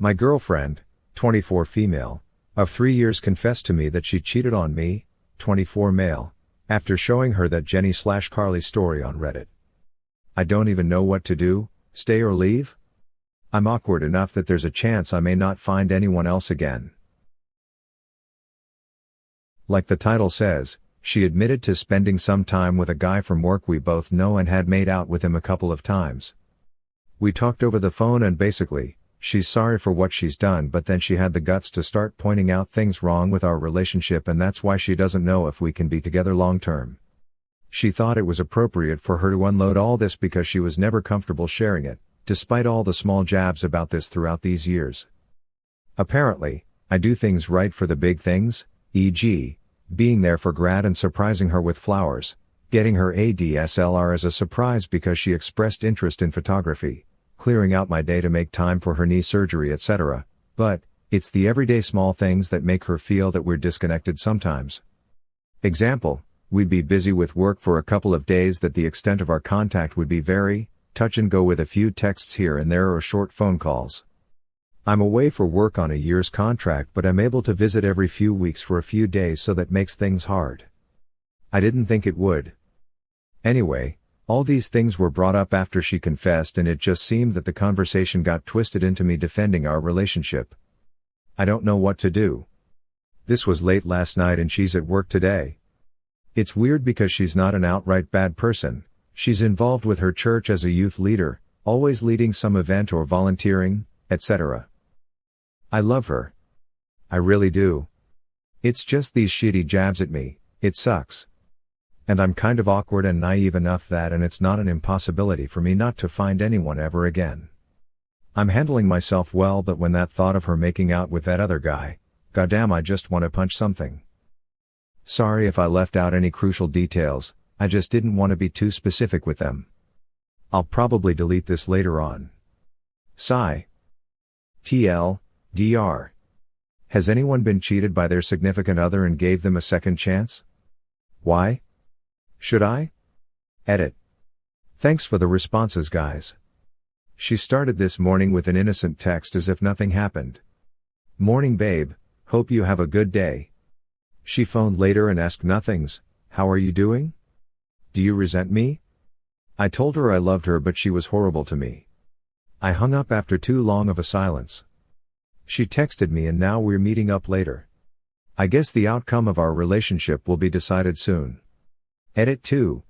My girlfriend, 24 female, of 3 years confessed to me that she cheated on me, 24 male, after showing her that Jenny/Carly story on Reddit. I don't even know what to do, stay or leave? I'm awkward enough that there's a chance I may not find anyone else again. Like the title says, she admitted to spending some time with a guy from work we both know and had made out with him a couple of times. We talked over the phone and basically, she's sorry for what she's done, but then she had the guts to start pointing out things wrong with our relationship, and that's why she doesn't know if we can be together long term. She thought it was appropriate for her to unload all this because she was never comfortable sharing it, despite all the small jabs about this throughout these years. Apparently, I do things right for the big things, e.g., being there for Grad and surprising her with flowers, getting her a DSLR as a surprise because she expressed interest in photography, clearing out my day to make time for her knee surgery, etc., but it's the everyday small things that make her feel that we're disconnected sometimes. Example, we'd be busy with work for a couple of days that the extent of our contact would be very touch and go with a few texts here and there or short phone calls. I'm away for work on a year's contract, but I'm able to visit every few weeks for a few days, so that makes things hard. I didn't think it would. Anyway, all these things were brought up after she confessed, and it just seemed that the conversation got twisted into me defending our relationship. I don't know what to do. This was late last night and she's at work today. It's weird because she's not an outright bad person. She's involved with her church as a youth leader, always leading some event or volunteering, etc. I love her. I really do. It's just these shitty jabs at me, it sucks. And I'm kind of awkward and naive enough that, and it's not an impossibility for me not to find anyone ever again. I'm handling myself well, but when that thought of her making out with that other guy, goddamn, I just want to punch something. Sorry if I left out any crucial details, I just didn't want to be too specific with them. I'll probably delete this later on. Sigh. TL, DR. Has anyone been cheated by their significant other and gave them a second chance? Why? Should I? Edit. Thanks for the responses, guys. She started this morning with an innocent text as if nothing happened. Morning babe, hope you have a good day. She phoned later and asked nothings, how are you doing? Do you resent me? I told her I loved her, but she was horrible to me. I hung up after too long of a silence. She texted me and now we're meeting up later. I guess the outcome of our relationship will be decided soon. Edit 2.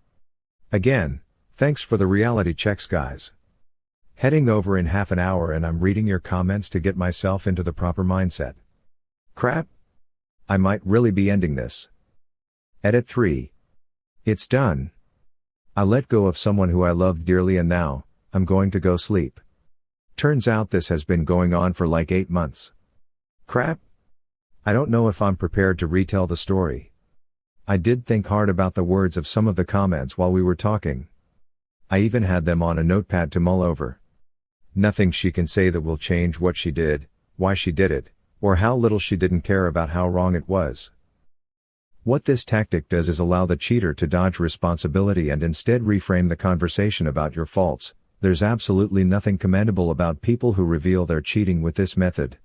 Again, thanks for the reality checks, guys. Heading over in half an hour and I'm reading your comments to get myself into the proper mindset. Crap. I might really be ending this. Edit 3. It's done. I let go of someone who I loved dearly and now, I'm going to go sleep. Turns out this has been going on for like 8 months. Crap. I don't know if I'm prepared to retell the story. I did think hard about the words of some of the comments while we were talking. I even had them on a notepad to mull over. Nothing she can say that will change what she did, why she did it, or how little she didn't care about how wrong it was. What this tactic does is allow the cheater to dodge responsibility and instead reframe the conversation about your faults. There's absolutely nothing commendable about people who reveal their cheating with this method.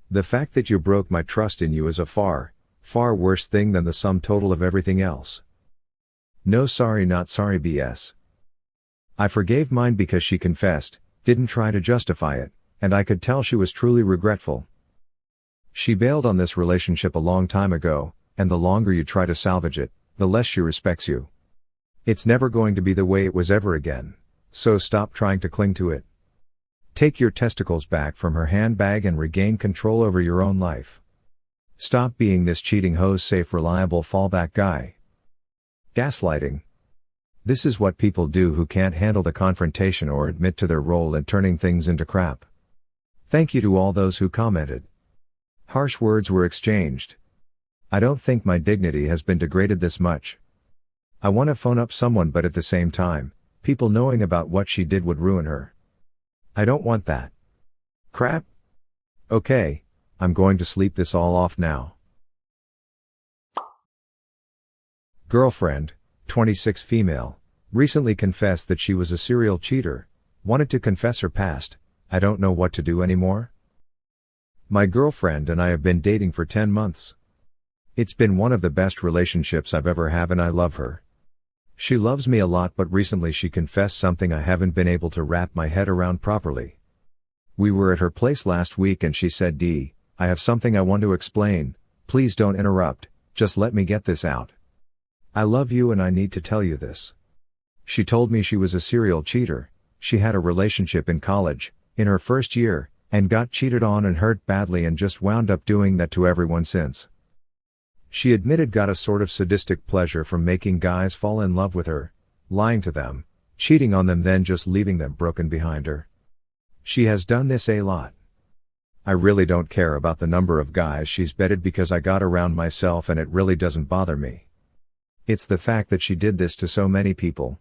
The fact that you broke my trust in you is a far, far worse thing than the sum total of everything else. No sorry not sorry BS. I forgave mine because she confessed, didn't try to justify it, and I could tell she was truly regretful. She bailed on this relationship a long time ago, and the longer you try to salvage it, the less she respects you. It's never going to be the way it was ever again, so stop trying to cling to it. Take your testicles back from her handbag and regain control over your own life. Stop being this cheating hoe's safe, reliable fallback guy. Gaslighting. This is what people do who can't handle the confrontation or admit to their role in turning things into crap. Thank you to all those who commented. Harsh words were exchanged. I don't think my dignity has been degraded this much. I want to phone up someone, but at the same time, people knowing about what she did would ruin her. I don't want that. Crap. Okay, I'm going to sleep this all off now. Girlfriend, 26 female, recently confessed that she was a serial cheater, wanted to confess her past. I don't know what to do anymore. My girlfriend and I have been dating for 10 months. It's been one of the best relationships I've ever had and I love her. She loves me a lot, but recently she confessed something I haven't been able to wrap my head around properly. We were at her place last week and she said, "D, I have something I want to explain, please don't interrupt, just let me get this out. I love you and I need to tell you this." She told me she was a serial cheater. She had a relationship in college, in her first year, and got cheated on and hurt badly and just wound up doing that to everyone since. She admitted got a sort of sadistic pleasure from making guys fall in love with her, lying to them, cheating on them, then just leaving them broken behind her. She has done this a lot. I really don't care about the number of guys she's bedded because I got around myself and it really doesn't bother me. It's the fact that she did this to so many people.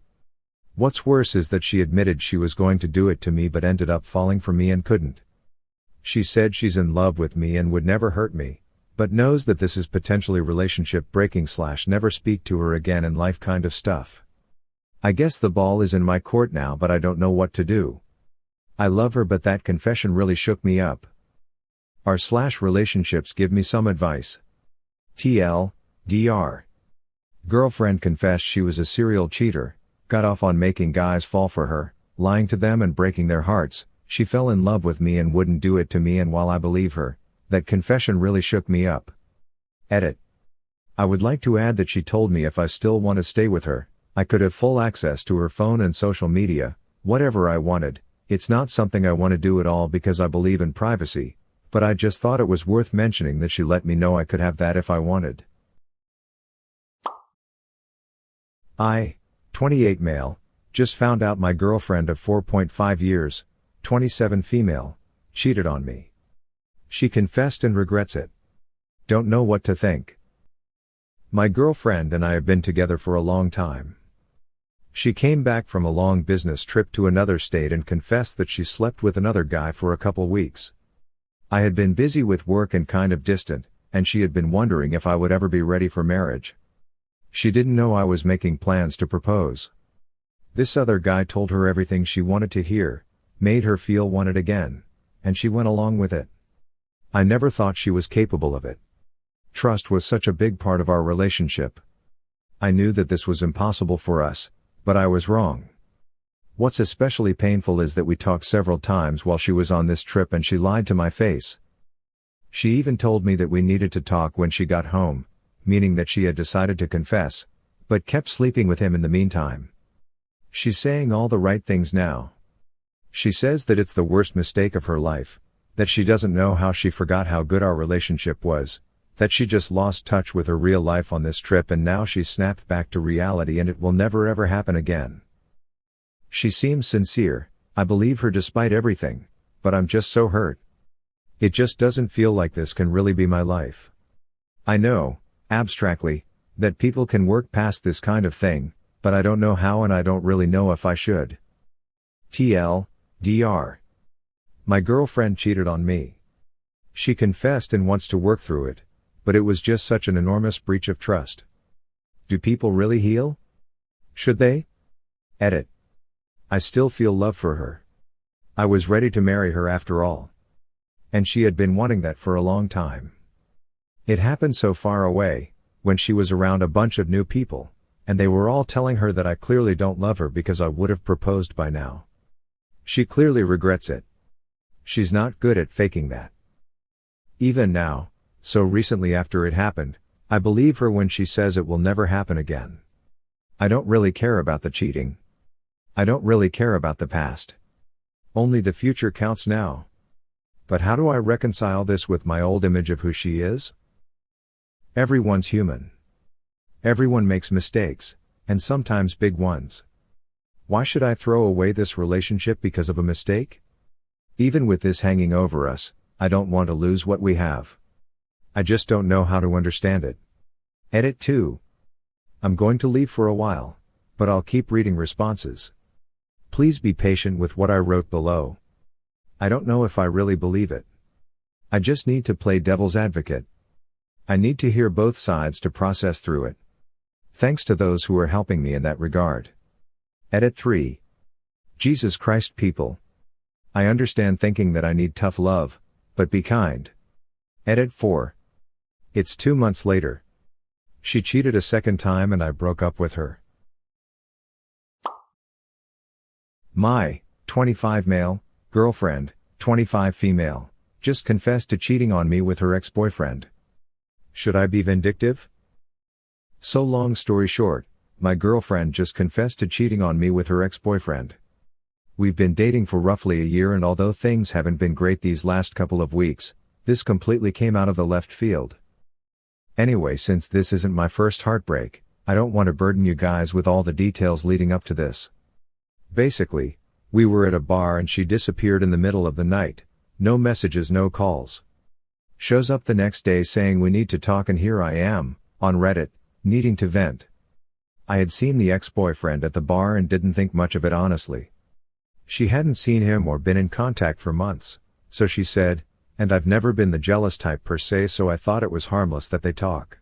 What's worse is that she admitted she was going to do it to me but ended up falling for me and couldn't. She said she's in love with me and would never hurt me, but knows that this is potentially relationship breaking / never speak to her again in life kind of stuff. I guess the ball is in my court now, but I don't know what to do. I love her, but that confession really shook me up. Our / relationships give me some advice. TL, DR. Girlfriend confessed she was a serial cheater, got off on making guys fall for her, lying to them and breaking their hearts. She fell in love with me and wouldn't do it to me, and while I believe her, that confession really shook me up. Edit. I would like to add that she told me if I still want to stay with her, I could have full access to her phone and social media, whatever I wanted. It's not something I want to do at all because I believe in privacy, but I just thought it was worth mentioning that she let me know I could have that if I wanted. 28 male, just found out my girlfriend of 4.5 years, 27 female, cheated on me. She confessed and regrets it. Don't know what to think. My girlfriend and I have been together for a long time. She came back from a long business trip to another state and confessed that she slept with another guy for a couple weeks. I had been busy with work and kind of distant, and she had been wondering if I would ever be ready for marriage. She didn't know I was making plans to propose. This other guy told her everything she wanted to hear, made her feel wanted again, and she went along with it. I never thought she was capable of it. Trust was such a big part of our relationship. I knew that this was impossible for us, but I was wrong. What's especially painful is that we talked several times while she was on this trip and she lied to my face. She even told me that we needed to talk when she got home, meaning that she had decided to confess, but kept sleeping with him in the meantime. She's saying all the right things now. She says that it's the worst mistake of her life, that she doesn't know how she forgot how good our relationship was, that she just lost touch with her real life on this trip and now she's snapped back to reality and it will never ever happen again. She seems sincere, I believe her despite everything, but I'm just so hurt. It just doesn't feel like this can really be my life. I know, abstractly, that people can work past this kind of thing, but I don't know how and I don't really know if I should. TL, DR. My girlfriend cheated on me. She confessed and wants to work through it, but it was just such an enormous breach of trust. Do people really heal? Should they? Edit. I still feel love for her. I was ready to marry her after all. And she had been wanting that for a long time. It happened so far away, when she was around a bunch of new people, and they were all telling her that I clearly don't love her because I would have proposed by now. She clearly regrets it. She's not good at faking that. Even now, so recently after it happened, I believe her when she says it will never happen again. I don't really care about the cheating. I don't really care about the past. Only the future counts now. But how do I reconcile this with my old image of who she is? Everyone's human. Everyone makes mistakes, and sometimes big ones. Why should I throw away this relationship because of a mistake? Even with this hanging over us, I don't want to lose what we have. I just don't know how to understand it. Edit 2. I'm going to leave for a while, but I'll keep reading responses. Please be patient with what I wrote below. I don't know if I really believe it. I just need to play devil's advocate. I need to hear both sides to process through it. Thanks to those who are helping me in that regard. Edit 3. Jesus Christ people. I understand thinking that I need tough love, but be kind, Edit 4. It's 2 months later. She cheated a second time and I broke up with her. My 25 male girlfriend, 25 female, just confessed to cheating on me with her ex-boyfriend. Should I be vindictive? So long story short, my girlfriend just confessed to cheating on me with her ex-boyfriend. We've been dating for roughly a year, and although things haven't been great these last couple of weeks, this completely came out of the left field. Anyway, since this isn't my first heartbreak, I don't want to burden you guys with all the details leading up to this. Basically, we were at a bar and she disappeared in the middle of the night. No messages, no calls. Shows up the next day saying we need to talk, and here I am, on Reddit, needing to vent. I had seen the ex-boyfriend at the bar and didn't think much of it, honestly. She hadn't seen him or been in contact for months, so she said, and I've never been the jealous type per se, so I thought it was harmless that they talk.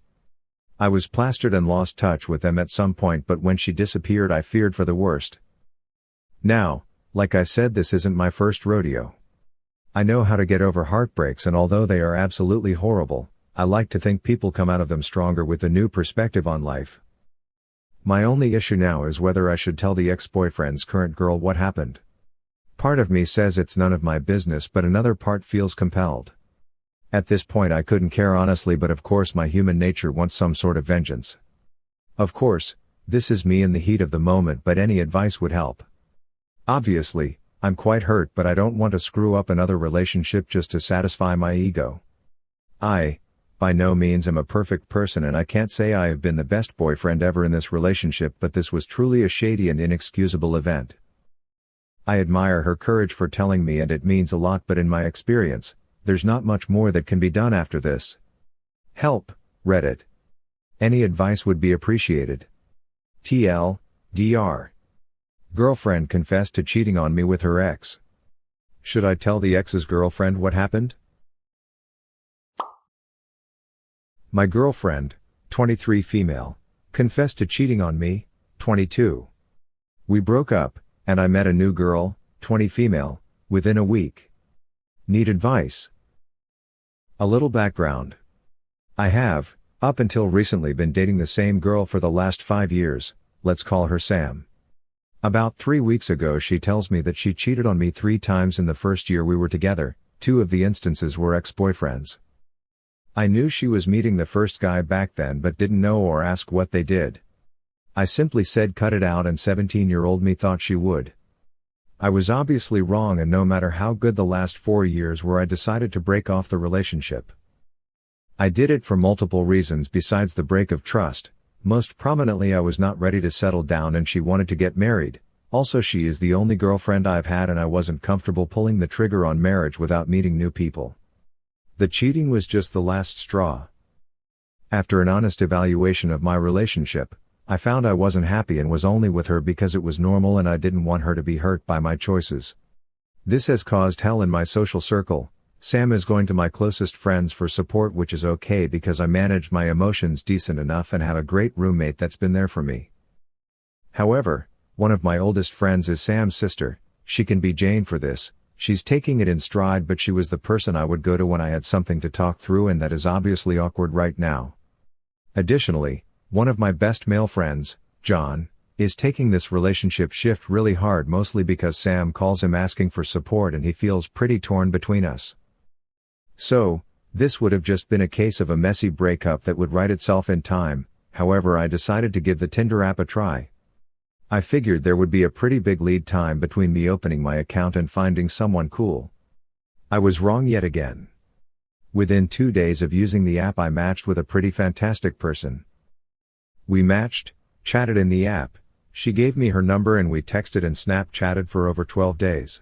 I was plastered and lost touch with them at some point, but when she disappeared I feared for the worst. Now, like I said, this isn't my first rodeo. I know how to get over heartbreaks, and although they are absolutely horrible, I like to think people come out of them stronger with a new perspective on life. My only issue now is whether I should tell the ex-boyfriend's current girl what happened. Part of me says it's none of my business, but another part feels compelled. At this point I couldn't care honestly, but of course my human nature wants some sort of vengeance. Of course, this is me in the heat of the moment, but any advice would help. Obviously, I'm quite hurt, but I don't want to screw up another relationship just to satisfy my ego. I, by no means am a perfect person, and I can't say I have been the best boyfriend ever in this relationship, but this was truly a shady and inexcusable event. I admire her courage for telling me, and it means a lot, but in my experience, there's not much more that can be done after this. Help, Reddit. Any advice would be appreciated. TL, Dr. Girlfriend confessed to cheating on me with her ex. Should I tell the ex's girlfriend what happened? My girlfriend, 23 female, confessed to cheating on me, 22. We broke up, and I met a new girl, 20 female, within a week. Need advice? A little background. I have, up until recently, been dating the same girl for the last 5 years, let's call her Sam. About 3 weeks ago she tells me that she cheated on me 3 times in the first year we were together. 2 of the instances were ex-boyfriends. I knew she was meeting the first guy back then, but didn't know or ask what they did. I simply said cut it out, and 17-year-old me thought she would. I was obviously wrong, and no matter how good the last 4 years were, I decided to break off the relationship. I did it for multiple reasons besides the break of trust. Most prominently, I was not ready to settle down and she wanted to get married. Also, she is the only girlfriend I've had and I wasn't comfortable pulling the trigger on marriage without meeting new people. The cheating was just the last straw. After an honest evaluation of my relationship, I found I wasn't happy and was only with her because it was normal and I didn't want her to be hurt by my choices. This has caused hell in my social circle. Sam is going to my closest friends for support, which is okay because I manage my emotions decent enough and have a great roommate that's been there for me. However, one of my oldest friends is Sam's sister. She can be Jane for this. She's taking it in stride, but she was the person I would go to when I had something to talk through, and that is obviously awkward right now. Additionally, one of my best male friends, John, is taking this relationship shift really hard, mostly because Sam calls him asking for support and he feels pretty torn between us. So, this would have just been a case of a messy breakup that would right itself in time. However, I decided to give the Tinder app a try. I figured there would be a pretty big lead time between me opening my account and finding someone cool. I was wrong yet again. Within 2 days of using the app, I matched with a pretty fantastic person. We matched, chatted in the app, she gave me her number and we texted and Snapchatted for over 12 days.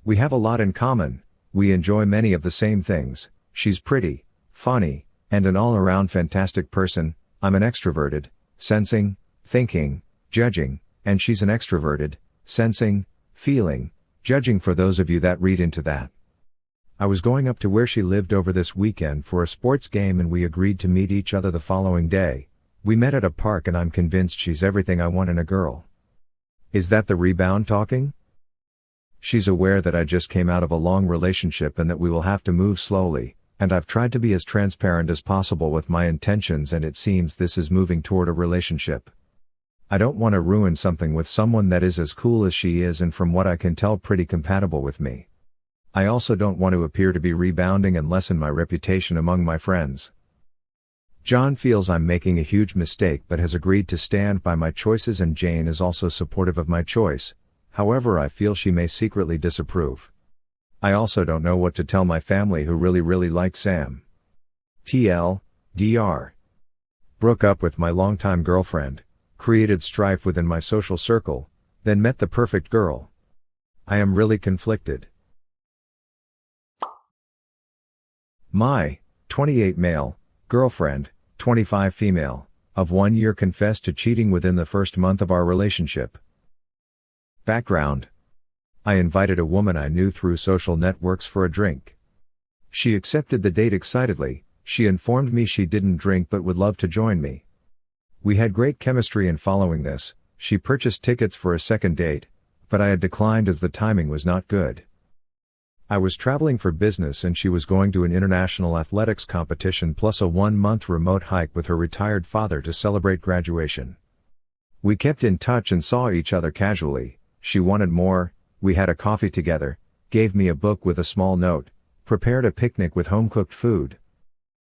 We have a lot in common. We enjoy many of the same things. She's pretty, funny, and an all-around fantastic person. I'm an extroverted, sensing, thinking, judging, and she's an extroverted, sensing, feeling, judging, for those of you that read into that. I was going up to where she lived over this weekend for a sports game and we agreed to meet each other the following day. We met at a park and I'm convinced she's everything I want in a girl. Is that the rebound talking? She's aware that I just came out of a long relationship and that we will have to move slowly, and I've tried to be as transparent as possible with my intentions, and it seems this is moving toward a relationship. I don't want to ruin something with someone that is as cool as she is and from what I can tell pretty compatible with me. I also don't want to appear to be rebounding and lessen my reputation among my friends. John feels I'm making a huge mistake but has agreed to stand by my choices, and Jane is also supportive of my choice, however I feel she may secretly disapprove. I also don't know what to tell my family who really like Sam. TLDR. Broke up with my longtime girlfriend, created strife within my social circle, then met the perfect girl. I am really conflicted. My 28 male girlfriend, 25 female, of 1 year confessed to cheating within the first month of our relationship. Background. I invited a woman I knew through social networks for a drink. She accepted the date excitedly. She informed me she didn't drink but would love to join me. We had great chemistry, and following this, she purchased tickets for a second date, but I had declined as the timing was not good. I was traveling for business and she was going to an international athletics competition plus a 1-month remote hike with her retired father to celebrate graduation. We kept in touch and saw each other casually. She wanted more. We had a coffee together, gave me a book with a small note, prepared a picnic with home-cooked food.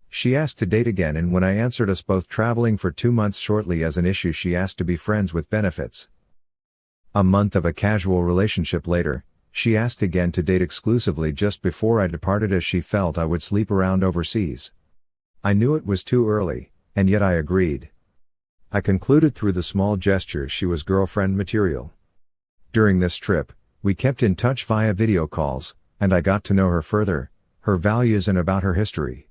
She asked to date again, and when I answered us both traveling for 2 months shortly as an issue, she asked to be friends with benefits. A month of a casual relationship later, she asked again to date exclusively just before I departed, as she felt I would sleep around overseas. I knew it was too early, and yet I agreed. I concluded through the small gestures she was girlfriend material. During this trip, we kept in touch via video calls, and I got to know her further, her values and about her history.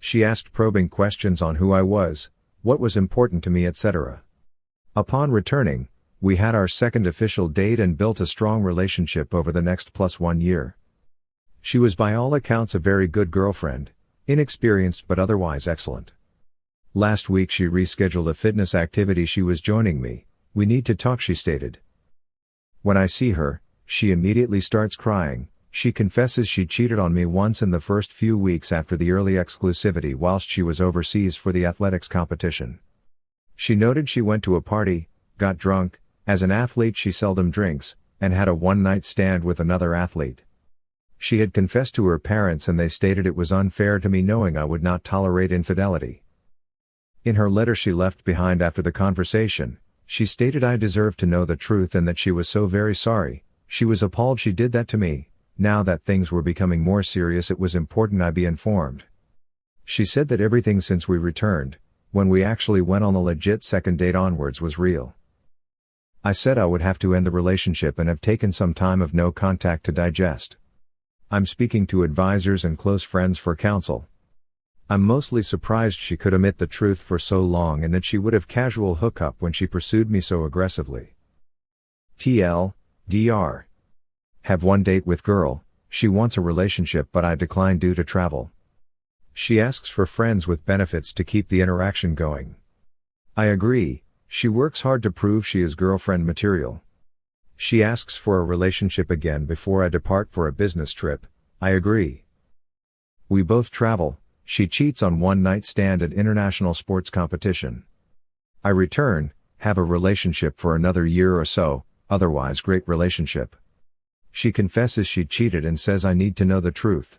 She asked probing questions on who I was, what was important to me, etc. Upon returning, we had our second official date and built a strong relationship over the next +1 year. She was by all accounts a very good girlfriend, inexperienced but otherwise excellent. Last week she rescheduled a fitness activity she was joining me. We need to talk, she stated. When I see her, she immediately starts crying. She confesses she cheated on me once in the first few weeks after the early exclusivity whilst she was overseas for the athletics competition. She noted she went to a party, got drunk. As an athlete she seldom drinks, and had a one-night stand with another athlete. She had confessed to her parents and they stated it was unfair to me knowing I would not tolerate infidelity. In her letter she left behind after the conversation, she stated I deserved to know the truth and that she was so very sorry. She was appalled she did that to me. Now that things were becoming more serious, it was important I be informed. She said that everything since we returned, when we actually went on the legit second date onwards, was real. I said I would have to end the relationship and have taken some time of no contact to digest. I'm speaking to advisors and close friends for counsel. I'm mostly surprised she could omit the truth for so long and that she would have casual hookup when she pursued me so aggressively. TLDR. Have one date with girl, she wants a relationship but I decline due to travel. She asks for friends with benefits to keep the interaction going. I agree. She works hard to prove she is girlfriend material. She asks for a relationship again before I depart for a business trip. I agree. We both travel. She cheats on one-night stand at international sports competition. I return, have a relationship for another year or so, otherwise great relationship. She confesses she cheated and says I need to know the truth.